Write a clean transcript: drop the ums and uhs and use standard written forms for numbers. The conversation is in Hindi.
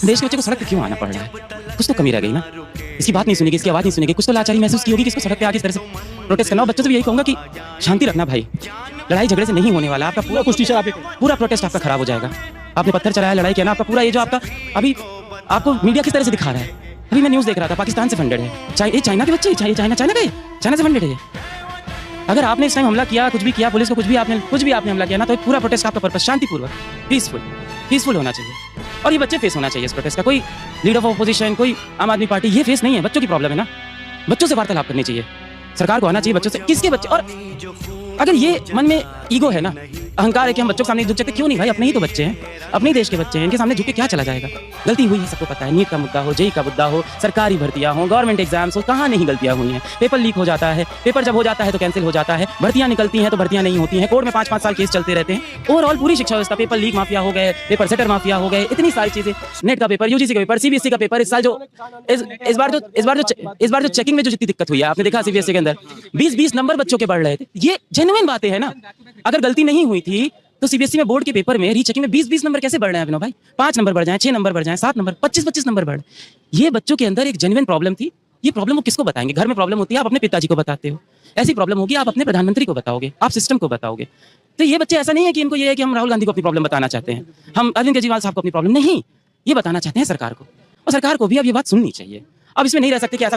देश के बच्चे को सड़क पे क्यों आना पड़ रहा है? कुछ तो कमी रह गई ना। इसकी बात नहीं सुनेगी, इसकी आवाज़ नहीं सुनेगी, कुछ तो लाचारी महसूस की होगी कि इसको सड़क पे आके इस तरह से प्रोटेस्ट करना। और बच्चों से भी यही कहूँगा कि शांति रखना भाई, लड़ाई झगड़े से नहीं होने वाला। आपका पूरा कुछ टीचर पूरा प्रोटेस्ट आपका खराब हो जाएगा। आपने पत्थर चलाया, लड़ाई किया ना, आपका पूरा ये जो आपका अभी आपको मीडिया किस तरह से दिखा रहा है। अभी मैं न्यूज़ देख रहा था, पाकिस्तान से फंडेड है, ये चाइना के बच्चे, चाइना से फंडेड है। अगर आपने इस टाइम हमला किया, कुछ भी किया, पुलिस को कुछ भी आपने हमला किया ना, तो पूरा प्रोटेस्ट आपका पर्पस शांतिपूर्वक पीसफुल होना चाहिए। और ये बच्चे फेस होना चाहिए इस प्रोटेस्ट का। कोई लीडर ऑफ ऑपोजिशन, कोई आम आदमी पार्टी, ये फेस नहीं है। बच्चों की प्रॉब्लम है ना, बच्चों से वार्तालाप करनी चाहिए, सरकार को आना चाहिए बच्चों से। किसके बच्चे? और अगर ये मन में ईगो है ना, अहंकार है कि हम बच्चों के सामने झुक सकते, क्यों नहीं भाई? अपने ही तो बच्चे हैं, अपने ही देश के बच्चे हैं, इनके सामने झुके क्या चला जाएगा? गलती हुई है, सबको पता है। नीट का मुद्दा हो, जेई का मुद्दा हो, सरकारी भर्तियां हो, गवर्नमेंट एग्जाम्स हो, कहाँ नहीं गलतियां हुई हैं? पेपर लीक हो जाता है, पेपर जब हो जाता है तो कैंसिल हो जाता है, भर्तियां निकलती हैं तो भर्तियां नहीं होती हैं, कोर्ट में 5-5 साल केस चलते रहते हैं। ओवरऑल पूरी शिक्षा व्यवस्था, पेपर लीक माफिया हो गए, पेपर सेटर माफिया हो गए, इतनी सारी चीजें, नेट का पेपर, यूजीसी का पेपर, सीबीएसई का पेपर। इस साल जो इस बार जो चेकिंग में जो जितनी दिक्कत हुई है, आपने देखा सीबीएसई के अंदर 20-20 नंबर बच्चों के बढ़ रहे थे। ये जेन्युइन बातें हैं ना। अगर गलती नहीं हुई थी तो सीबीएसई में बोर्ड के पेपर में रीचेकिंग में 20-20 नंबर कैसे बढ़ रहे हैं अभिनव भाई? 5 नंबर बढ़ जाएं, 6 नंबर बढ़ जाएं, 7 नंबर, 25-25 नंबर बढ़। ये बच्चों के अंदर एक जेन्युइन प्रॉब्लम थी। ये प्रॉब्लम वो किसको बताएंगे? घर में प्रॉब्लम होती है, आप अपने पिताजी को बताते हो। ऐसी प्रॉब्लम होगी, आप अपने प्रधानमंत्री को बताओगे, आप सिस्टम को बताओगे। तो ये बच्चे, ऐसा नहीं है कि इनको ये है कि हम राहुल गांधी को अपनी प्रॉब्लम बताना चाहते हैं, हम अरविंद केजरीवाल साहब को अपनी प्रॉब्लम नहीं, ये बताना चाहते हैं सरकार को। और सरकार को भी अब ये बात सुननी चाहिए। अब इसमें नहीं रह सकते कि ऐसा